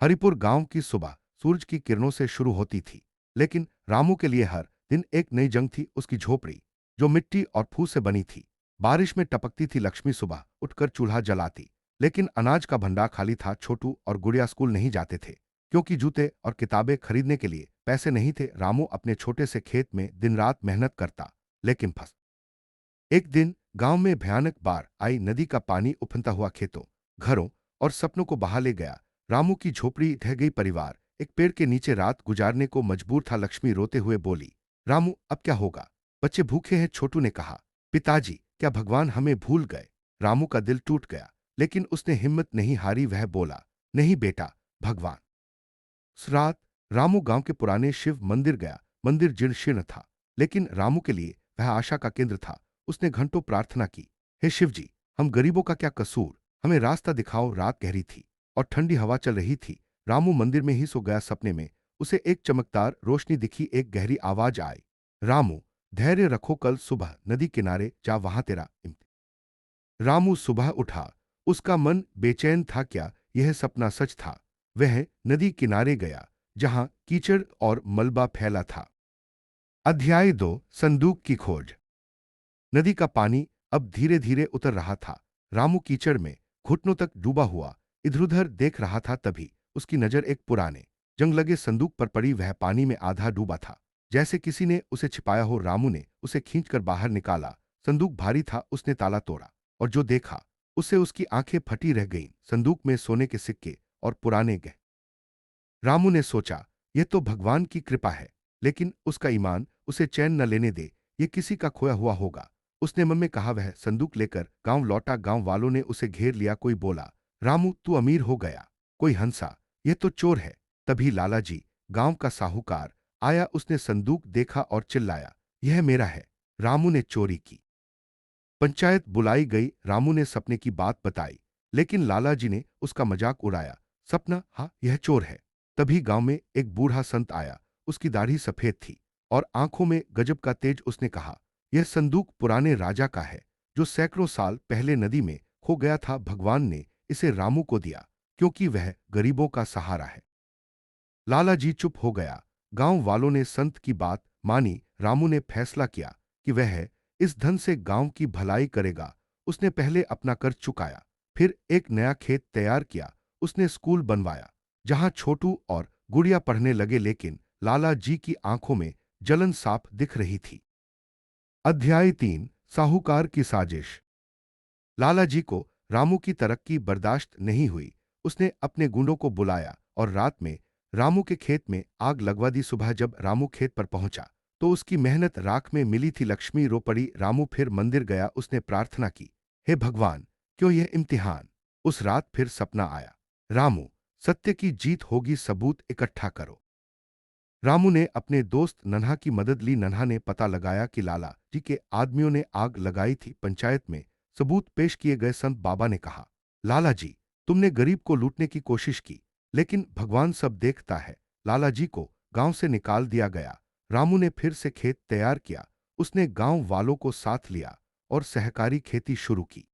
हरिपुर गांव की सुबह सूरज की किरणों से शुरू होती थी, लेकिन रामू के लिए हर दिन एक नई जंग थी। उसकी झोपड़ी, जो मिट्टी और फूस से बनी थी, बारिश में टपकती थी। लक्ष्मी सुबह उठकर चूल्हा जलाती, लेकिन अनाज का भंडार खाली था। छोटू और गुड़िया स्कूल नहीं जाते थे, क्योंकि जूते और किताबें खरीदने के लिए पैसे नहीं थे। रामू अपने छोटे से खेत में दिन रात मेहनत करता, लेकिन फंस एक दिन गांव में भयानक बाढ़ आई। नदी का पानी उफनता हुआ खेतों, घरों और सपनों को बहा ले गया। रामू की झोपड़ी ढह गई। परिवार एक पेड़ के नीचे रात गुजारने को मजबूर था। लक्ष्मी रोते हुए बोली, रामू अब क्या होगा? बच्चे भूखे हैं। छोटू ने कहा, पिताजी क्या भगवान हमें भूल गए? रामू का दिल टूट गया, लेकिन उसने हिम्मत नहीं हारी। वह बोला, नहीं बेटा, भगवान। उस रात रामू गांव के पुराने शिव मंदिर गया। मंदिर जीर्ण शीर्ण था, लेकिन रामू के लिए वह आशा का केंद्र था। उसने घंटों प्रार्थना की, हे शिव जी, हम गरीबों का क्या कसूर? हमें रास्ता दिखाओ। रात गहरी थी और ठंडी हवा चल रही थी। रामू मंदिर में ही सो गया। सपने में उसे एक चमकदार रोशनी दिखी। एक गहरी आवाज आई, रामू, धैर्य रखो, कल सुबह नदी किनारे जा, वहां तेरा रामू सुबह उठा। उसका मन बेचैन था। क्या यह सपना सच था? वह नदी किनारे गया, जहां कीचड़ और मलबा फैला था। अध्याय 2, संदूक की खोज। नदी का पानी अब धीरे धीरे उतर रहा था। रामू कीचड़ में घुटनों तक डूबा हुआ इधर उधर देख रहा था। तभी उसकी नजर एक पुराने जंग लगे संदूक पर पड़ी। वह पानी में आधा डूबा था, जैसे किसी ने उसे छिपाया हो। रामू ने उसे खींचकर बाहर निकाला। संदूक भारी था। उसने ताला तोड़ा और जो देखा, उससे उसकी आंखें फटी रह गईं। संदूक में सोने के सिक्के और पुराने गह रामू ने सोचा, यह तो भगवान की कृपा है, लेकिन उसका ईमान उसे चैन न लेने दे। ये किसी का खोया हुआ होगा, उसने मन में कहा। वह संदूक लेकर गांव लौटा। गांव वालों ने उसे घेर लिया। कोई बोला, रामू तू अमीर हो गया। कोई हंसा, यह तो चोर है। तभी लाला जी, गांव का साहूकार, आया। उसने संदूक देखा और चिल्लाया, यह मेरा है। रामू ने चोरी की। पंचायत बुलाई गई। रामू ने सपने की बात बताई, लेकिन लाला जी ने उसका मजाक उड़ाया। सपना, हाँ यह चोर है। तभी गांव में एक बूढ़ा संत आया। उसकी दाढ़ी सफेद थी और आंखों में गजब का तेज। उसने कहा, यह संदूक पुराने राजा का है, जो सैकड़ों साल पहले नदी में खो गया था। भगवान ने इसे रामू को दिया, क्योंकि वह गरीबों का सहारा है। लाला जी चुप हो गया। गांव वालों ने संत की बात मानी। रामू ने फैसला किया कि वह इस धन से गांव की भलाई करेगा। उसने पहले अपना कर्ज चुकाया, फिर एक नया खेत तैयार किया। उसने स्कूल बनवाया, जहां छोटू और गुड़िया पढ़ने लगे। लेकिन लाला जी की आंखों में जलन साफ दिख रही थी। अध्याय 3, साहूकार की साजिश। लाला जी को रामू की तरक्की बर्दाश्त नहीं हुई। उसने अपने गुंडों को बुलाया और रात में रामू के खेत में आग लगवा दी। सुबह जब रामू खेत पर पहुंचा, तो उसकी मेहनत राख में मिली थी। लक्ष्मी रो पड़ी। रामू फिर मंदिर गया। उसने प्रार्थना की, हे भगवान, क्यों यह इम्तिहान? उस रात फिर सपना आया, रामू, सत्य की जीत होगी, सबूत इकट्ठा करो। रामू ने अपने दोस्त नन्हा की मदद ली। नन्हा ने पता लगाया कि लाला जी के आदमियों ने आग लगाई थी। पंचायत में सबूत पेश किए गए। संत बाबा ने कहा, लाला जी, तुमने गरीब को लूटने की कोशिश की, लेकिन भगवान सब देखता है। लाला जी को गांव से निकाल दिया गया। रामू ने फिर से खेत तैयार किया। उसने गांव वालों को साथ लिया और सहकारी खेती शुरू की।